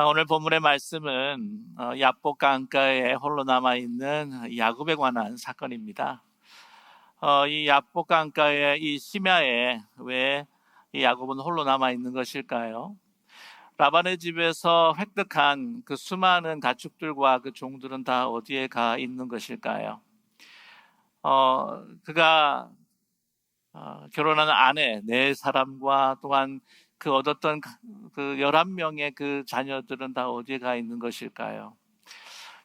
오늘 본문의 말씀은 야복 강가에 홀로 남아있는 야곱에 관한 사건입니다. 이 야복 강가의 이 심야에 왜 이 야곱은 홀로 남아있는 것일까요? 라반의 집에서 획득한 그 수많은 가축들과 그 종들은 다 어디에 가 있는 것일까요? 그가 결혼한 아내 네 사람과 또한 그 얻었던 그 11명의 그 자녀들은 다 어디에 가 있는 것일까요?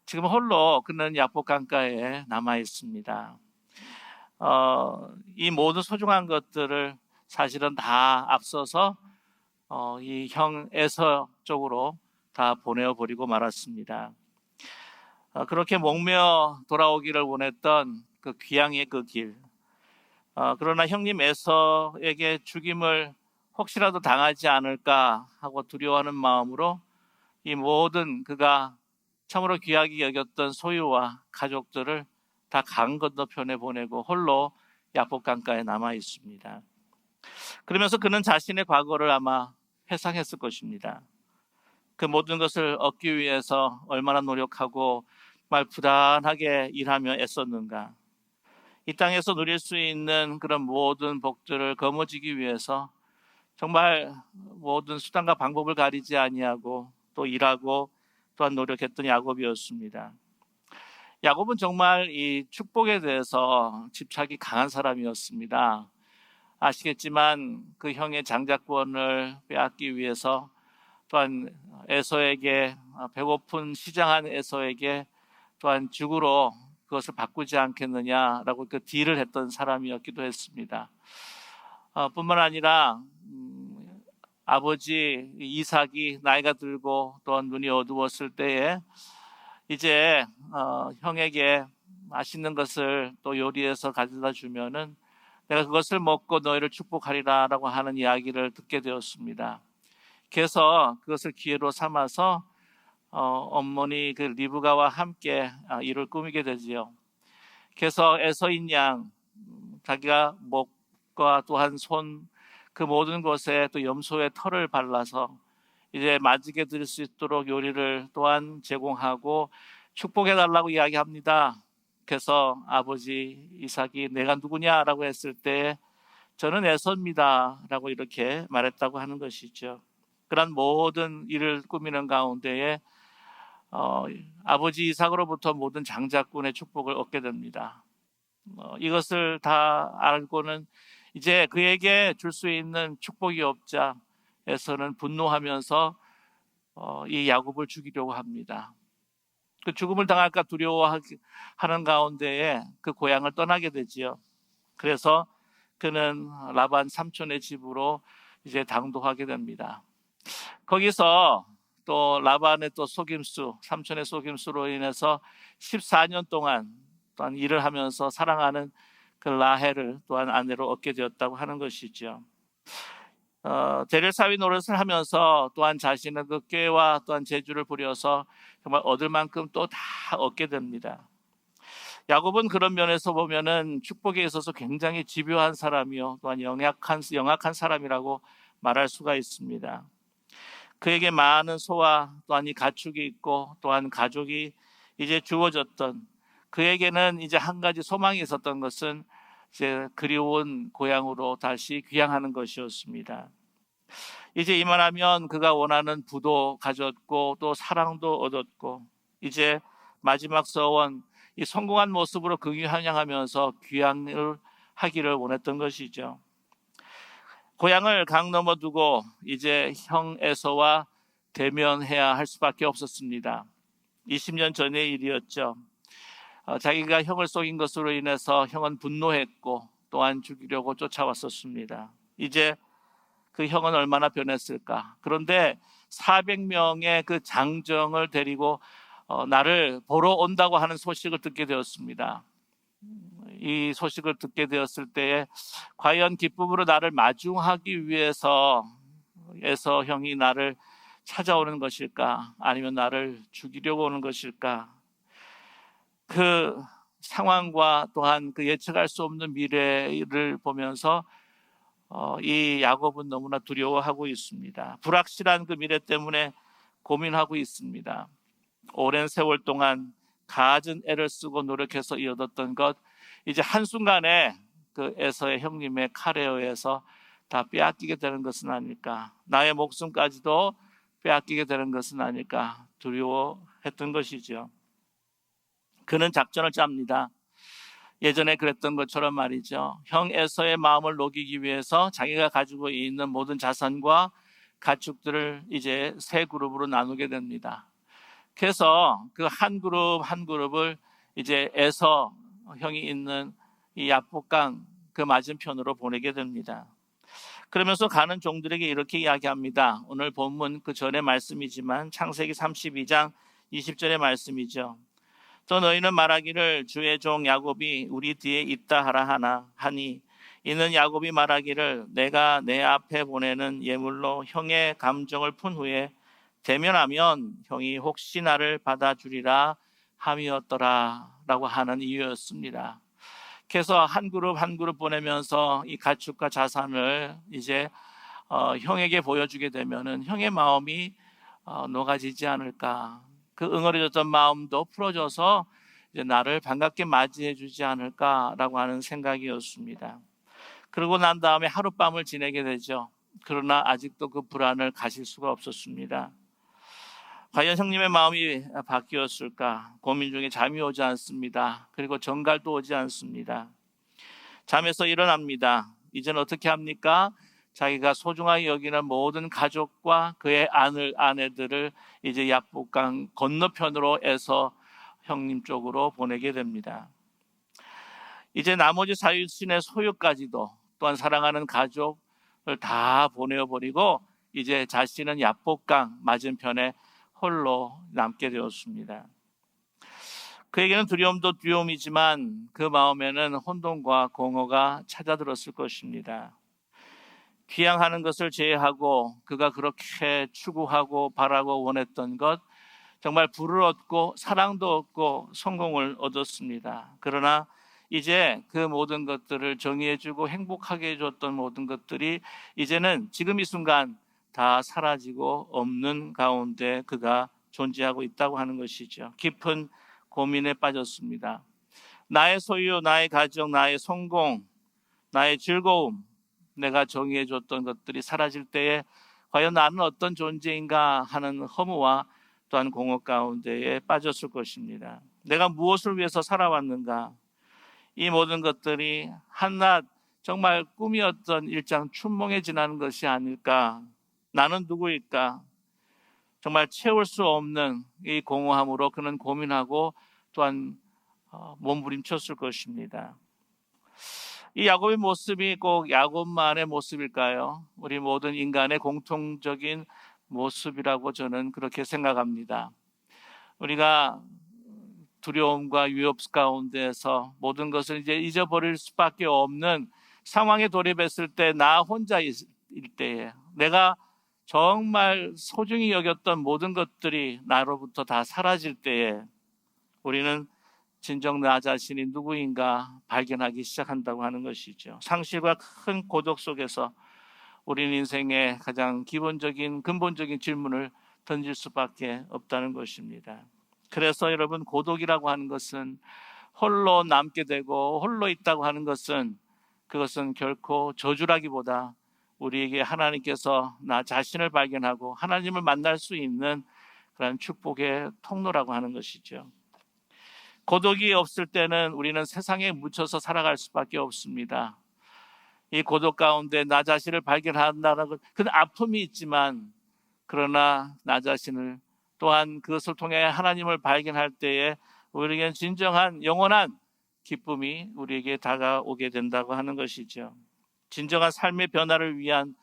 지금 홀로 그는 야복 강가에 남아 있습니다. 이 모든 소중한 것들을 사실은 다 앞서서 이 형 에서 쪽으로 다 보내버리고 말았습니다. 그렇게 목며 돌아오기를 원했던 그 귀향의 그 길. 그러나 형님 에서에게 죽임을 혹시라도 당하지 않을까 하고 두려워하는 마음으로 이 모든 그가 참으로 귀하게 여겼던 소유와 가족들을 다 강 건너편에 보내고 홀로 야복 강가에 남아 있습니다. 그러면서 그는 자신의 과거를 아마 회상했을 것입니다. 그 모든 것을 얻기 위해서 얼마나 노력하고 정말 부단하게 일하며 애썼는가. 이 땅에서 누릴 수 있는 그런 모든 복들을 거머쥐기 위해서 정말 모든 수단과 방법을 가리지 아니하고 또 일하고 또한 노력했던 야곱이었습니다. 야곱은 정말 이 축복에 대해서 집착이 강한 사람이었습니다. 아시겠지만 그 형의 장자권을 빼앗기 위해서 또한 에서에게 배고픈 시장한 에서에게 또한 죽으로 그것을 바꾸지 않겠느냐라고 그 딜을 했던 사람이었기도 했습니다. 뿐만 아니라 아버지 이삭이 나이가 들고 또한 눈이 어두웠을 때에 이제 형에게 맛있는 것을 또 요리해서 가져다 주면은 내가 그것을 먹고 너희를 축복하리라라고 하는 이야기를 듣게 되었습니다. 그래서 그것을 기회로 삼아서 어머니 그 리브가와 함께 이를 꾸미게 되지요. 그래서 에서인 양 자기가 목과 또한 손 그 모든 것에 또 염소의 털을 발라서 이제 맞이게 드릴 수 있도록 요리를 또한 제공하고 축복해 달라고 이야기합니다. 그래서 아버지 이삭이 내가 누구냐라고 했을 때 저는 에서입니다라고 이렇게 말했다고 하는 것이죠. 그런 모든 일을 꾸미는 가운데에 아버지 이삭으로부터 모든 장자권의 축복을 얻게 됩니다. 이것을 다 알고는 이제 그에게 줄 수 있는 축복이 없자 에서는 분노하면서 이 야곱을 죽이려고 합니다. 그 죽음을 당할까 두려워하는 가운데에 그 고향을 떠나게 되지요. 그래서 그는 라반 삼촌의 집으로 이제 당도하게 됩니다. 거기서 또 라반의 또 속임수, 삼촌의 속임수로 인해서 14년 동안 또한 일을 하면서 사랑하는 그 라헬을 또한 아내로 얻게 되었다고 하는 것이죠. 대릴사위 노릇을 하면서 또한 자신의 그 꾀와 또한 재주를 부려서 정말 얻을 만큼 또 다 얻게 됩니다. 야곱은 그런 면에서 보면은 축복에 있어서 굉장히 집요한 사람이요, 또한 영악한 사람이라고 말할 수가 있습니다. 그에게 많은 소와 또한 이 가축이 있고 또한 가족이 이제 주어졌던 그에게는 이제 한 가지 소망이 있었던 것은 이제 그리운 고향으로 다시 귀향하는 것이었습니다. 이제 이만하면 그가 원하는 부도 가졌고 또 사랑도 얻었고 이제 마지막 서원 이 성공한 모습으로 긍휼한양하면서 귀향을 하기를 원했던 것이죠. 고향을 강 넘어 두고 이제 형 에서와 대면해야 할 수밖에 없었습니다. 20년 전의 일이었죠. 자기가 형을 속인 것으로 인해서 형은 분노했고 또한 죽이려고 쫓아왔었습니다. 이제 그 형은 얼마나 변했을까. 그런데 400명의 그 장정을 데리고 나를 보러 온다고 하는 소식을 듣게 되었습니다. 이 소식을 듣게 되었을 때에 과연 기쁨으로 나를 마중하기 위해서 에서 형이 나를 찾아오는 것일까, 아니면 나를 죽이려고 오는 것일까. 그 상황과 또한 그 예측할 수 없는 미래를 보면서 이 야곱은 너무나 두려워하고 있습니다. 불확실한 그 미래 때문에 고민하고 있습니다. 오랜 세월 동안 갖은 애를 쓰고 노력해서 이어뒀던 것, 이제 한순간에 그 에서의 형님의 칼에 의해서 다 빼앗기게 되는 것은 아닐까, 나의 목숨까지도 빼앗기게 되는 것은 아닐까 두려워했던 것이죠. 그는 작전을 짭니다. 예전에 그랬던 것처럼 말이죠. 형 에서의 마음을 녹이기 위해서 자기가 가지고 있는 모든 자산과 가축들을 이제 세 그룹으로 나누게 됩니다. 그래서 그 한 그룹 한 그룹을 이제 에서 형이 있는 이 야복강 그 맞은편으로 보내게 됩니다. 그러면서 가는 종들에게 이렇게 이야기합니다. 오늘 본문 그 전의 말씀이지만 창세기 32장 20절의 말씀이죠. 또 너희는 말하기를 주의 종 야곱이 우리 뒤에 있다 하라 하니 이는 야곱이 말하기를 내가 내 앞에 보내는 예물로 형의 감정을 푼 후에 대면하면 형이 혹시 나를 받아주리라 함이었더라 라고 하는 이유였습니다. 그래서 한 그룹 한 그룹 보내면서 이 가축과 자산을 이제 형에게 보여주게 되면은 형의 마음이 녹아지지 않을까, 그 응어려졌던 마음도 풀어져서 이제 나를 반갑게 맞이해 주지 않을까라고 하는 생각이었습니다. 그러고 난 다음에 하룻밤을 지내게 되죠. 그러나 아직도 그 불안을 가실 수가 없었습니다. 과연 형님의 마음이 바뀌었을까? 고민 중에 잠이 오지 않습니다. 그리고 정갈도 오지 않습니다. 잠에서 일어납니다. 이제는 어떻게 합니까? 자기가 소중하게 여기는 모든 가족과 그의 아내들을 이제 야복강 건너편으로 해서 형님 쪽으로 보내게 됩니다. 이제 나머지 사유신의 소유까지도 또한 사랑하는 가족을 다 보내버리고 이제 자신은 야복강 맞은편에 홀로 남게 되었습니다. 그에게는 두려움도 두려움이지만 그 마음에는 혼돈과 공허가 찾아들었을 것입니다. 귀향하는 것을 제외하고 그가 그렇게 추구하고 바라고 원했던 것, 정말 부를 얻고 사랑도 얻고 성공을 얻었습니다. 그러나 이제 그 모든 것들을 정의해주고 행복하게 해줬던 모든 것들이 이제는 지금 이 순간 다 사라지고 없는 가운데 그가 존재하고 있다고 하는 것이죠. 깊은 고민에 빠졌습니다. 나의 소유, 나의 가정, 나의 성공, 나의 즐거움, 내가 정의해줬던 것들이 사라질 때에 과연 나는 어떤 존재인가 하는 허무와 또한 공허 가운데에 빠졌을 것입니다. 내가 무엇을 위해서 살아왔는가? 이 모든 것들이 한낱 정말 꿈이었던 일장 춘몽에 지나는 것이 아닐까? 나는 누구일까? 정말 채울 수 없는 이 공허함으로 그는 고민하고 또한 몸부림쳤을 것입니다. 이 야곱의 모습이 꼭 야곱만의 모습일까요? 우리 모든 인간의 공통적인 모습이라고 저는 그렇게 생각합니다. 우리가 두려움과 위협 가운데서 모든 것을 이제 잊어버릴 수밖에 없는 상황에 돌입했을 때, 나 혼자일 때에, 내가 정말 소중히 여겼던 모든 것들이 나로부터 다 사라질 때에 우리는 진정 나 자신이 누구인가 발견하기 시작한다고 하는 것이죠. 상실과 큰 고독 속에서 우리는 인생의 가장 기본적인 근본적인 질문을 던질 수밖에 없다는 것입니다. 그래서 여러분, 고독이라고 하는 것은, 홀로 남게 되고 홀로 있다고 하는 것은, 그것은 결코 저주라기보다 우리에게 하나님께서 나 자신을 발견하고 하나님을 만날 수 있는 그런 축복의 통로라고 하는 것이죠. 고독이 없을 때는 우리는 세상에 묻혀서 살아갈 수밖에 없습니다. 이 고독 가운데 나 자신을 발견한다는 것, 그 아픔이 있지만, 그러나 나 자신을 또한 그것을 통해 하나님을 발견할 때에 우리에게는 진정한 영원한 기쁨이 우리에게 다가오게 된다고 하는 것이죠. 진정한 삶의 변화를 위한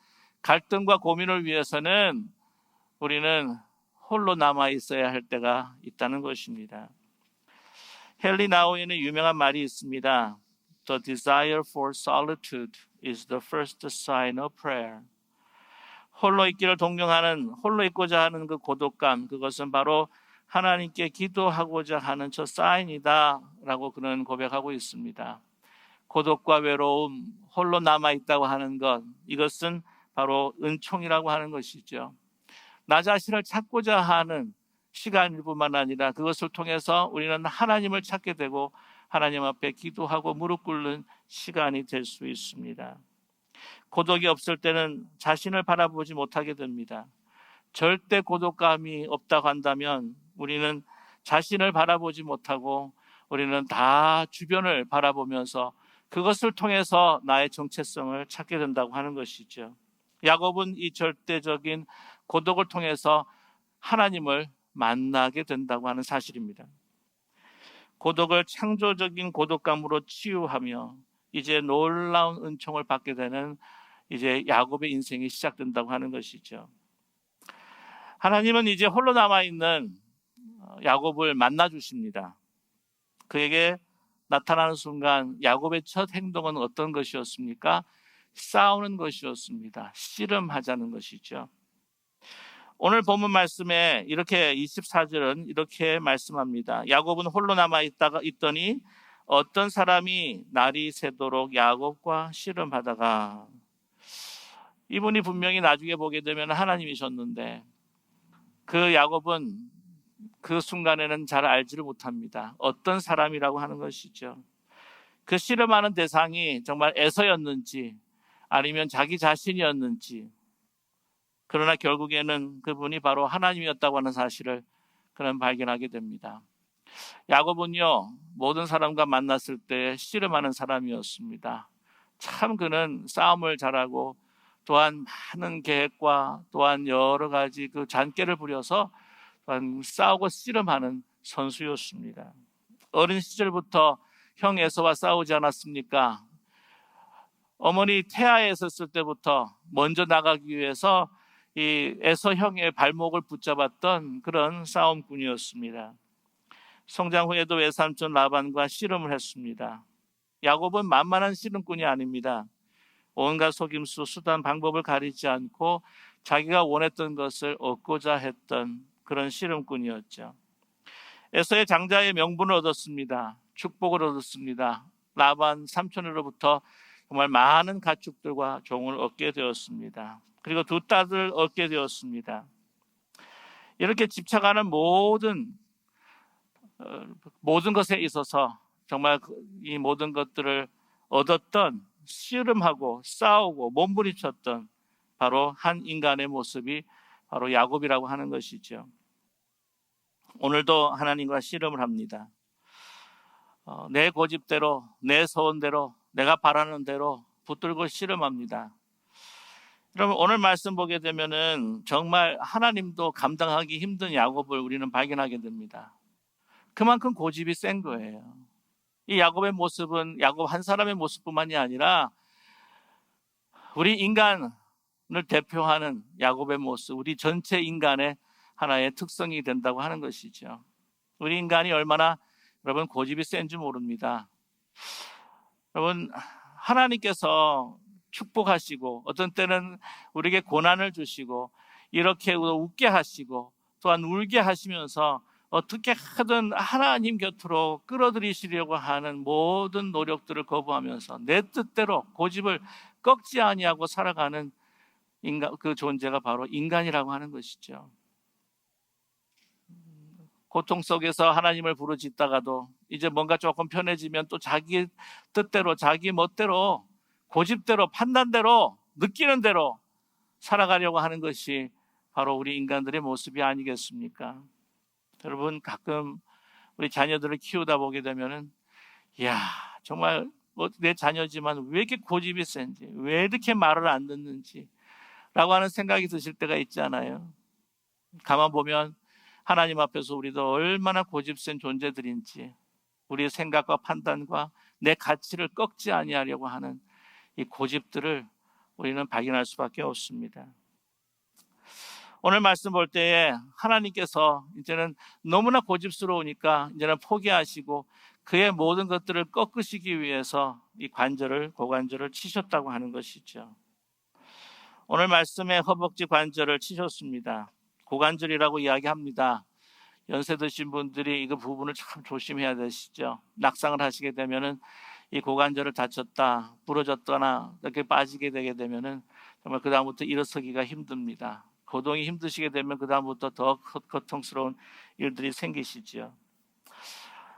갈등과 고민을 위해서는 우리는 홀로 남아 있어야 할 때가 있다는 것입니다. 헨리 나우인의 유명한 말이 있습니다. The desire for solitude is the first sign of prayer. 홀로 있기를 동경하는, 홀로 있고자 하는 그 고독감, 그것은 바로 하나님께 기도하고자 하는 첫 사인이다 라고 그는 고백하고 있습니다. 고독과 외로움, 홀로 남아있다고 하는 것, 이것은 바로 은총이라고 하는 것이죠. 나 자신을 찾고자 하는 시간일 뿐만 아니라 그것을 통해서 우리는 하나님을 찾게 되고 하나님 앞에 기도하고 무릎 꿇는 시간이 될 수 있습니다. 고독이 없을 때는 자신을 바라보지 못하게 됩니다. 절대 고독감이 없다고 한다면 우리는 자신을 바라보지 못하고 우리는 다 주변을 바라보면서 그것을 통해서 나의 정체성을 찾게 된다고 하는 것이죠. 야곱은 이 절대적인 고독을 통해서 하나님을 만나게 된다고 하는 사실입니다. 고독을 창조적인 고독감으로 치유하며 이제 놀라운 은총을 받게 되는 이제 야곱의 인생이 시작된다고 하는 것이죠. 하나님은 이제 홀로 남아있는 야곱을 만나 주십니다. 그에게 나타나는 순간 야곱의 첫 행동은 어떤 것이었습니까? 싸우는 것이었습니다. 씨름하자는 것이죠. 오늘 본문 말씀에 이렇게 24절은 이렇게 말씀합니다. 야곱은 홀로 있더니 어떤 사람이 날이 새도록 야곱과 씨름하다가, 이분이 분명히 나중에 보게 되면 하나님이셨는데 그 야곱은 그 순간에는 잘 알지를 못합니다. 어떤 사람이라고 하는 것이죠. 그 씨름하는 대상이 정말 에서였는지 아니면 자기 자신이었는지, 그러나 결국에는 그분이 바로 하나님이었다고 하는 사실을 그는 발견하게 됩니다. 야곱은요, 모든 사람과 만났을 때 씨름하는 사람이었습니다. 참 그는 싸움을 잘하고 또한 많은 계획과 또한 여러 가지 그 잔꾀를 부려서 싸우고 씨름하는 선수였습니다. 어린 시절부터 형 에서와 싸우지 않았습니까? 어머니 태아에 있었을 때부터 먼저 나가기 위해서 이 에서 형의 발목을 붙잡았던 그런 싸움꾼이었습니다. 성장 후에도 외삼촌 라반과 씨름을 했습니다. 야곱은 만만한 씨름꾼이 아닙니다. 온갖 속임수, 수단, 방법을 가리지 않고 자기가 원했던 것을 얻고자 했던 그런 씨름꾼이었죠. 에서의 장자의 명분을 얻었습니다. 축복을 얻었습니다. 라반 삼촌으로부터 정말 많은 가축들과 종을 얻게 되었습니다. 그리고 두 딸을 얻게 되었습니다. 이렇게 집착하는 모든 것에 있어서 정말 이 모든 것들을 얻었던, 씨름하고 싸우고 몸부림쳤던 바로 한 인간의 모습이 바로 야곱이라고 하는 것이죠. 오늘도 하나님과 씨름을 합니다. 내 고집대로, 내 소원대로, 내가 바라는 대로 붙들고 씨름합니다. 여러분, 오늘 말씀 보게 되면은 정말 하나님도 감당하기 힘든 야곱을 우리는 발견하게 됩니다. 그만큼 고집이 센 거예요. 이 야곱의 모습은 야곱 한 사람의 모습뿐만이 아니라 우리 인간을 대표하는 야곱의 모습, 우리 전체 인간의 하나의 특성이 된다고 하는 것이죠. 우리 인간이 얼마나 여러분 고집이 센지 모릅니다. 여러분, 하나님께서 축복하시고 어떤 때는 우리에게 고난을 주시고 이렇게 웃게 하시고 또한 울게 하시면서 어떻게 하든 하나님 곁으로 끌어들이시려고 하는 모든 노력들을 거부하면서 내 뜻대로 고집을 꺾지 아니하고 살아가는 인간, 그 존재가 바로 인간이라고 하는 것이죠. 고통 속에서 하나님을 부르짖다가도 이제 뭔가 조금 편해지면 또 자기 뜻대로, 자기 멋대로, 고집대로, 판단대로, 느끼는 대로 살아가려고 하는 것이 바로 우리 인간들의 모습이 아니겠습니까? 여러분, 가끔 우리 자녀들을 키우다 보게 되면은, 이야, 정말 내 자녀지만 왜 이렇게 고집이 센지, 왜 이렇게 말을 안 듣는지 라고 하는 생각이 드실 때가 있잖아요. 가만 보면 하나님 앞에서 우리도 얼마나 고집센 존재들인지, 우리의 생각과 판단과 내 가치를 꺾지 아니하려고 하는 이 고집들을 우리는 발견할 수밖에 없습니다. 오늘 말씀 볼 때에 하나님께서 이제는 너무나 고집스러우니까 이제는 포기하시고 그의 모든 것들을 꺾으시기 위해서 이 고관절을 치셨다고 하는 것이죠. 오늘 말씀에 허벅지 관절을 치셨습니다. 고관절이라고 이야기합니다. 연세 드신 분들이 이거 부분을 참 조심해야 되시죠. 낙상을 하시게 되면은 이 고관절을 다쳤다, 부러졌거나 이렇게 빠지게 되게 되면은 정말 그 다음부터 일어서기가 힘듭니다. 거동이 힘드시게 되면 그 다음부터 더 고통스러운 일들이 생기시죠.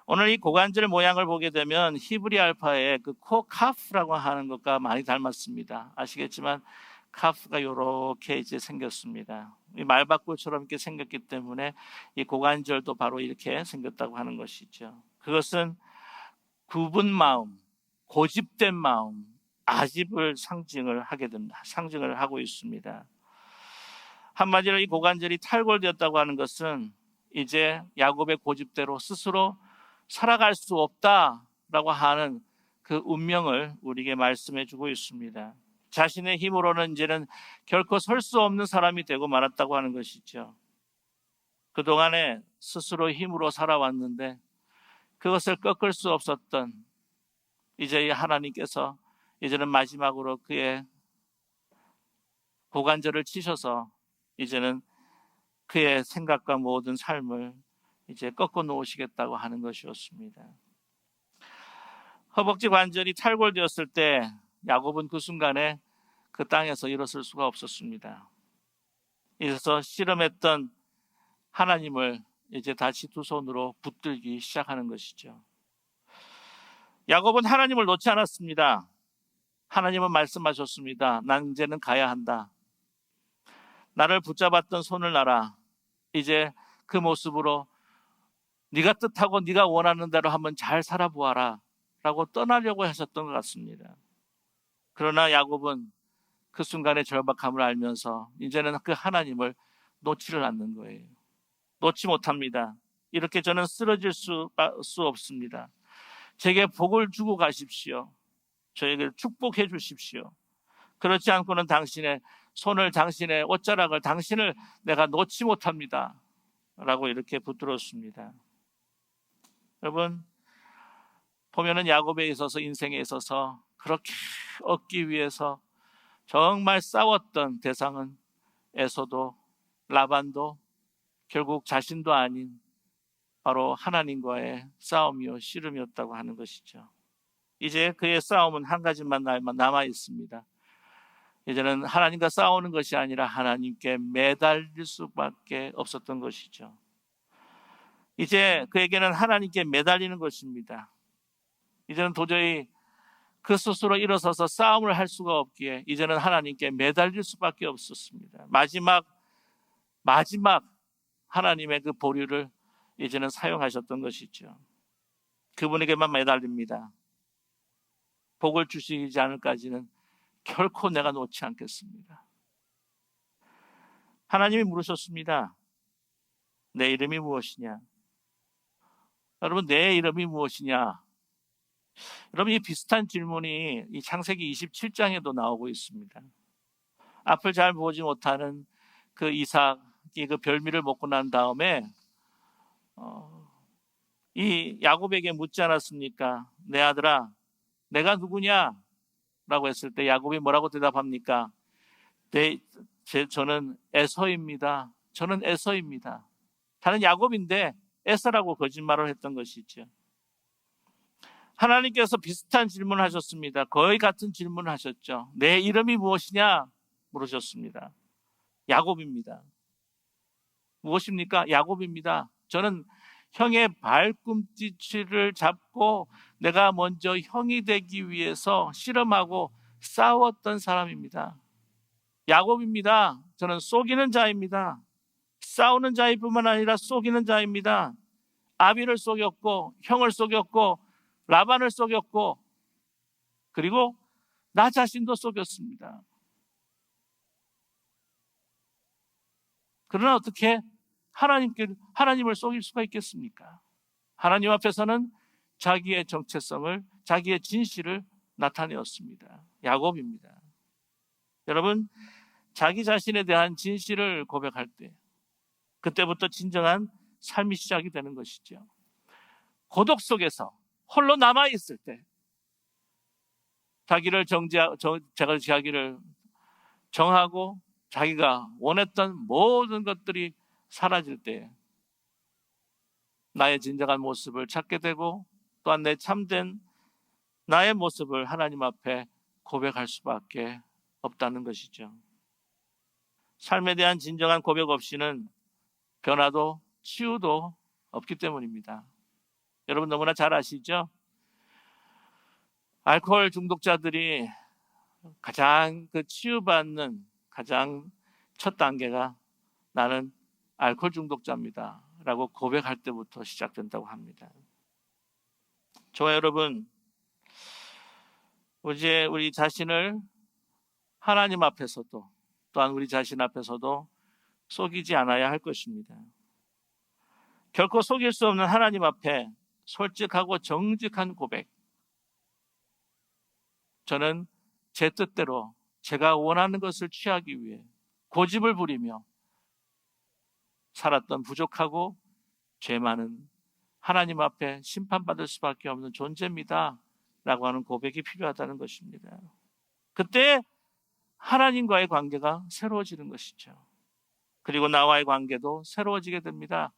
오늘 이 고관절 모양을 보게 되면 히브리 알파의 그 코카프라고 하는 것과 많이 닮았습니다. 아시겠지만 카프가 이렇게 이제 생겼습니다. 이 말바꿀처럼 이렇게 생겼기 때문에 이 고관절도 바로 이렇게 생겼다고 하는 것이죠. 그것은 굽은 마음, 고집된 마음, 아집을 상징을 하게 됩니다. 상징을 하고 있습니다. 한마디로 이 고관절이 탈골되었다고 하는 것은 이제 야곱의 고집대로 스스로 살아갈 수 없다라고 하는 그 운명을 우리에게 말씀해 주고 있습니다. 자신의 힘으로는 이제는 결코 설 수 없는 사람이 되고 말았다고 하는 것이죠. 그동안에 스스로 힘으로 살아왔는데 그것을 꺾을 수 없었던 이제 하나님께서 이제는 마지막으로 그의 고관절을 치셔서 이제는 그의 생각과 모든 삶을 이제 꺾어 놓으시겠다고 하는 것이었습니다. 허벅지 관절이 탈골되었을 때 야곱은 그 순간에 그 땅에서 일어설 수가 없었습니다. 이래서 씨름했던 하나님을 이제 다시 두 손으로 붙들기 시작하는 것이죠. 야곱은 하나님을 놓지 않았습니다. 하나님은 말씀하셨습니다. 난 이제는 가야 한다. 나를 붙잡았던 손을 놔라. 이제 그 모습으로 네가 뜻하고 네가 원하는 대로 한번 잘 살아보아라 라고 떠나려고 하셨던 것 같습니다. 그러나 야곱은 그 순간의 절박함을 알면서 이제는 그 하나님을 놓지를 않는 거예요. 놓지 못합니다. 이렇게 저는 쓰러질 수 없습니다. 제게 복을 주고 가십시오. 저에게 축복해 주십시오. 그렇지 않고는 당신의 손을, 당신의 옷자락을, 당신을 내가 놓지 못합니다. 라고 이렇게 붙들었습니다. 여러분, 보면은 야곱에 있어서, 인생에 있어서 그렇게 얻기 위해서 정말 싸웠던 대상은 에서도 라반도 결국 자신도 아닌 바로 하나님과의 싸움이요 씨름이었다고 하는 것이죠. 이제 그의 싸움은 한 가지만 남아 있습니다. 이제는 하나님과 싸우는 것이 아니라 하나님께 매달릴 수밖에 없었던 것이죠. 이제 그에게는 하나님께 매달리는 것입니다. 이제는 도저히 그 스스로 일어서서 싸움을 할 수가 없기에 이제는 하나님께 매달릴 수밖에 없었습니다. 마지막 하나님의 그 보류를 이제는 사용하셨던 것이죠. 그분에게만 매달립니다. 복을 주시지 않을까지는 결코 내가 놓지 않겠습니다. 하나님이 물으셨습니다. 내 이름이 무엇이냐? 여러분, 내 이름이 무엇이냐? 여러분, 이 비슷한 질문이 이 창세기 27장에도 나오고 있습니다. 앞을 잘 보지 못하는 그 이삭이 그 별미를 먹고 난 다음에 이 야곱에게 묻지 않았습니까? 내 아들아, 내가 누구냐? 라고 했을 때 야곱이 뭐라고 대답합니까? 저는 에서입니다. 저는 에서입니다. 다른 야곱인데 에서라고 거짓말을 했던 것이죠. 하나님께서 비슷한 질문을 하셨습니다. 거의 같은 질문을 하셨죠. 내 이름이 무엇이냐? 물으셨습니다. 야곱입니다. 무엇입니까? 야곱입니다. 저는 형의 발꿈치를 잡고 내가 먼저 형이 되기 위해서 씨름하고 싸웠던 사람입니다. 야곱입니다. 저는 속이는 자입니다. 싸우는 자이뿐만 아니라 속이는 자입니다. 아비를 속였고 형을 속였고 라반을 속였고 그리고 나 자신도 속였습니다. 그러나 어떻게 하나님을 속일 수가 있겠습니까? 하나님 앞에서는 자기의 정체성을, 자기의 진실을 나타내었습니다. 야곱입니다. 여러분, 자기 자신에 대한 진실을 고백할 때 그때부터 진정한 삶이 시작이 되는 것이죠. 고독 속에서 홀로 남아있을 때 자기를 정하고 자기가 원했던 모든 것들이 사라질 때 나의 진정한 모습을 찾게 되고 또한 내 참된 나의 모습을 하나님 앞에 고백할 수밖에 없다는 것이죠. 삶에 대한 진정한 고백 없이는 변화도 치유도 없기 때문입니다. 여러분 너무나 잘 아시죠? 알코올 중독자들이 가장 치유받는 가장 첫 단계가 나는 알코올 중독자입니다 라고 고백할 때부터 시작된다고 합니다. 저와 여러분, 이제 우리 자신을 하나님 앞에서도 또한 우리 자신 앞에서도 속이지 않아야 할 것입니다. 결코 속일 수 없는 하나님 앞에 솔직하고 정직한 고백. 저는 제 뜻대로 제가 원하는 것을 취하기 위해 고집을 부리며 살았던 부족하고 죄 많은 하나님 앞에 심판받을 수밖에 없는 존재입니다 라고 하는 고백이 필요하다는 것입니다. 그때 하나님과의 관계가 새로워지는 것이죠. 그리고 나와의 관계도 새로워지게 됩니다.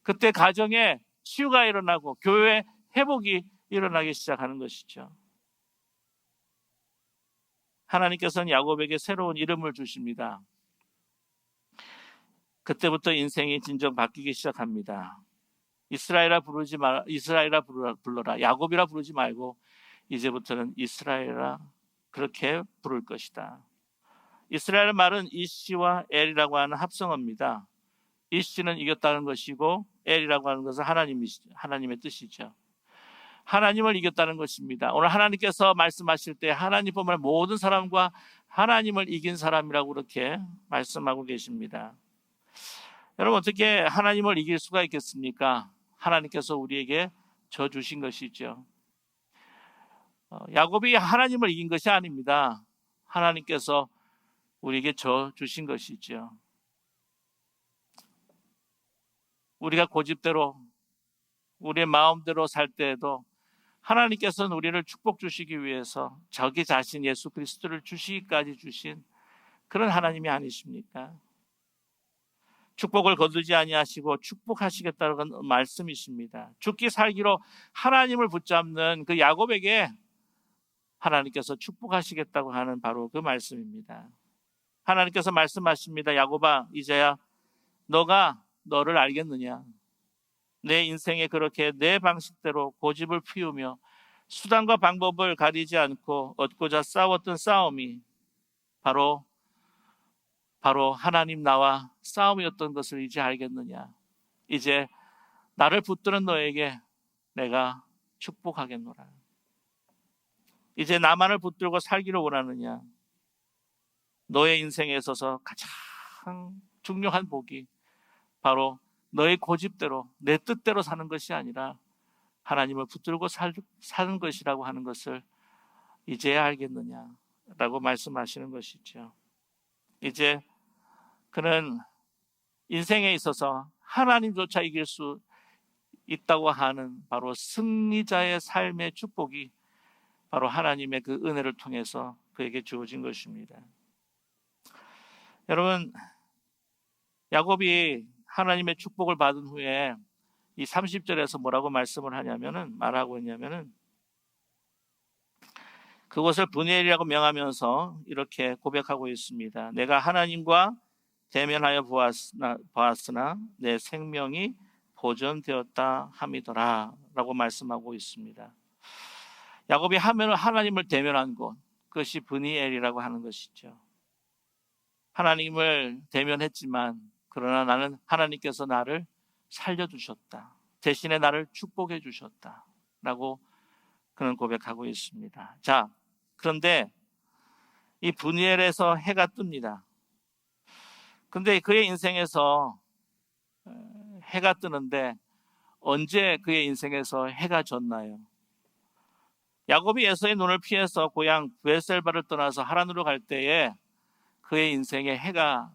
그때 가정에 치유가 일어나고 교회에 회복이 일어나기 시작하는 것이죠. 하나님께서는 야곱에게 새로운 이름을 주십니다. 그때부터 인생이 진정 바뀌기 시작합니다. 이스라엘아 불러라. 야곱이라 부르지 말고 이제부터는 이스라엘아 그렇게 부를 것이다. 이스라엘 말은 이씨와 엘이라고 하는 합성어입니다. 이씨는 이겼다는 것이고 엘이라고 하는 것은 하나님의 뜻이죠. 하나님을 이겼다는 것입니다. 오늘 하나님께서 말씀하실 때 하나님뿐만 모든 사람과 하나님을 이긴 사람이라고 그렇게 말씀하고 계십니다. 여러분 어떻게 하나님을 이길 수가 있겠습니까? 하나님께서 우리에게 져 주신 것이죠. 야곱이 하나님을 이긴 것이 아닙니다. 하나님께서 우리에게 져 주신 것이죠. 우리가 고집대로 우리의 마음대로 살 때에도 하나님께서는 우리를 축복 주시기 위해서 자기 자신 예수 그리스도를 주시기까지 주신 그런 하나님이 아니십니까? 축복을 거두지 아니하시고 축복하시겠다는 말씀이십니다. 죽기 살기로 하나님을 붙잡는 그 야곱에게 하나님께서 축복하시겠다고 하는 바로 그 말씀입니다. 하나님께서 말씀하십니다. 야곱아, 이제야 너가 너를 알겠느냐? 내 인생에 그렇게 내 방식대로 고집을 피우며 수단과 방법을 가리지 않고 얻고자 싸웠던 싸움이 바로 하나님 나와 싸움이었던 것을 이제 알겠느냐? 이제 나를 붙드는 너에게 내가 축복하겠노라. 이제 나만을 붙들고 살기를 원하느냐? 너의 인생에 있어서 가장 중요한 복이 바로 너의 고집대로 내 뜻대로 사는 것이 아니라 하나님을 붙들고 사는 것이라고 하는 것을 이제야 알겠느냐라고 말씀하시는 것이죠. 이제 그는 인생에 있어서 하나님조차 이길 수 있다고 하는 바로 승리자의 삶의 축복이 바로 하나님의 그 은혜를 통해서 그에게 주어진 것입니다. 여러분, 야곱이 하나님의 축복을 받은 후에 이 30절에서 뭐라고 말하고 있냐면은 그것을 브니엘이라고 명하면서 이렇게 고백하고 있습니다. 내가 하나님과 대면하여 보았으나 내 생명이 보존되었다 함이더라 라고 말씀하고 있습니다. 야곱이 하나님을 대면한 곳, 그것이 브니엘이라고 하는 것이죠. 하나님을 대면했지만 그러나 나는 하나님께서 나를 살려주셨다. 대신에 나를 축복해 주셨다 라고 그는 고백하고 있습니다. 자, 그런데 이 브니엘에서 해가 뜹니다. 근데 그의 인생에서 해가 뜨는데 언제 그의 인생에서 해가 졌나요? 야곱이 에서의 눈을 피해서 고향 브에셀바를 떠나서 하란으로 갈 때에 그의 인생에 해가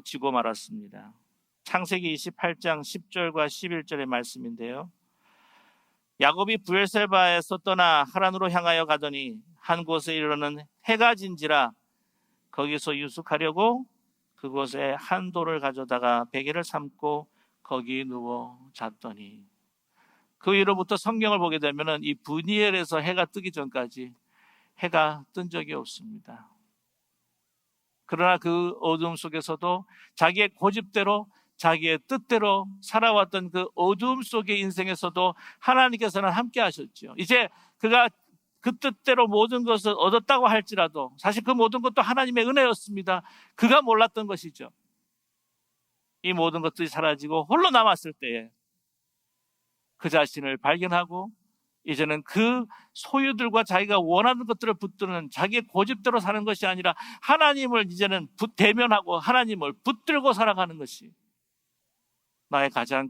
지고 말았습니다. 창세기 28장 10절과 11절의 말씀인데요. 야곱이 브엘셀바에서 떠나 하란으로 향하여 가더니 한 곳에 이르러는 해가 진지라 거기서 유숙하려고 그곳에 한 돌을 가져다가 베개를 삼고 거기 누워 잤더니 그 이후로부터 성경을 보게 되면 이 브니엘에서 해가 뜨기 전까지 해가 뜬 적이 없습니다. 그러나 그 어두움 속에서도 자기의 고집대로 자기의 뜻대로 살아왔던 그 어두움 속의 인생에서도 하나님께서는 함께 하셨죠. 이제 그가 그 뜻대로 모든 것을 얻었다고 할지라도 사실 그 모든 것도 하나님의 은혜였습니다. 그가 몰랐던 것이죠. 이 모든 것들이 사라지고 홀로 남았을 때에 그 자신을 발견하고 이제는 그 소유들과 자기가 원하는 것들을 붙드는 자기의 고집대로 사는 것이 아니라 하나님을 이제는 대면하고 하나님을 붙들고 살아가는 것이 나의 가장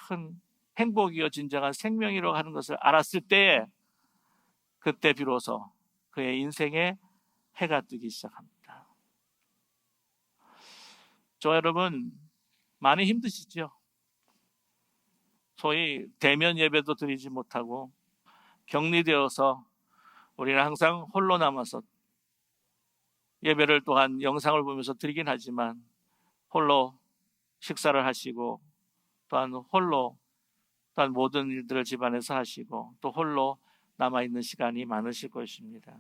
큰 행복이요 진정한 생명이라고 하는 것을 알았을 때에 그때 비로소 그의 인생에 해가 뜨기 시작합니다. 저 여러분 많이 힘드시죠? 소위 대면 예배도 드리지 못하고 격리되어서 우리는 항상 홀로 남아서 예배를 또한 영상을 보면서 드리긴 하지만 홀로 식사를 하시고 또한 홀로 또한 모든 일들을 집안에서 하시고 또 홀로 남아있는 시간이 많으실 것입니다.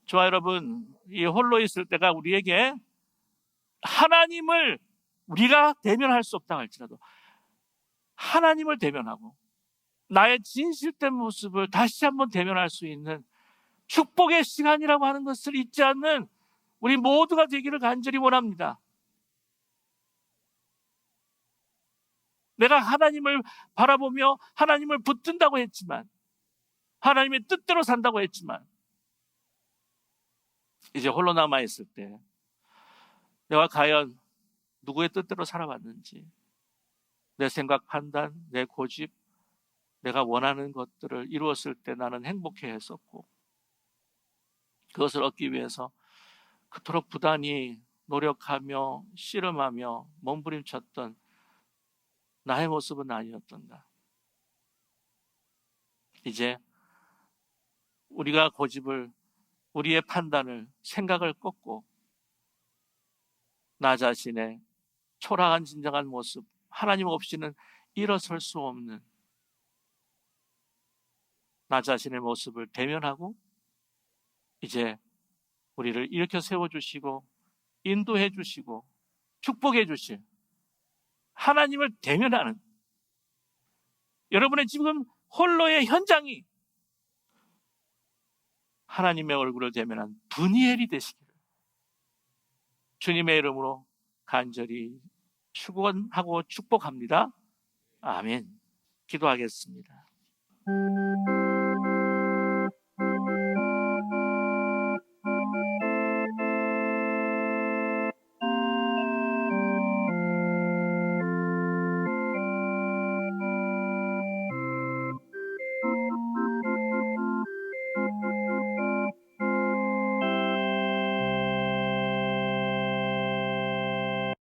저와 여러분, 이 홀로 있을 때가 우리에게 하나님을 우리가 대면할 수 없다 할지라도 하나님을 대면하고 나의 진실된 모습을 다시 한번 대면할 수 있는 축복의 시간이라고 하는 것을 잊지 않는 우리 모두가 되기를 간절히 원합니다. 내가 하나님을 바라보며 하나님을 붙든다고 했지만 하나님의 뜻대로 산다고 했지만 이제 홀로 남아있을 때 내가 과연 누구의 뜻대로 살아왔는지 내 생각, 판단, 내 고집, 내가 원하는 것들을 이루었을 때 나는 행복해했었고 그것을 얻기 위해서 그토록 부단히 노력하며 씨름하며 몸부림쳤던 나의 모습은 아니었던가. 이제 우리가 고집을, 우리의 판단을, 생각을 꺾고 나 자신의 초라한 진정한 모습, 하나님 없이는 일어설 수 없는 나 자신의 모습을 대면하고 이제 우리를 일으켜 세워주시고 인도해 주시고 축복해 주실 하나님을 대면하는 여러분의 지금 홀로의 현장이 하나님의 얼굴을 대면한 분이엘이 되시기를 주님의 이름으로 간절히 축원하고 축복합니다. 아멘. 기도하겠습니다.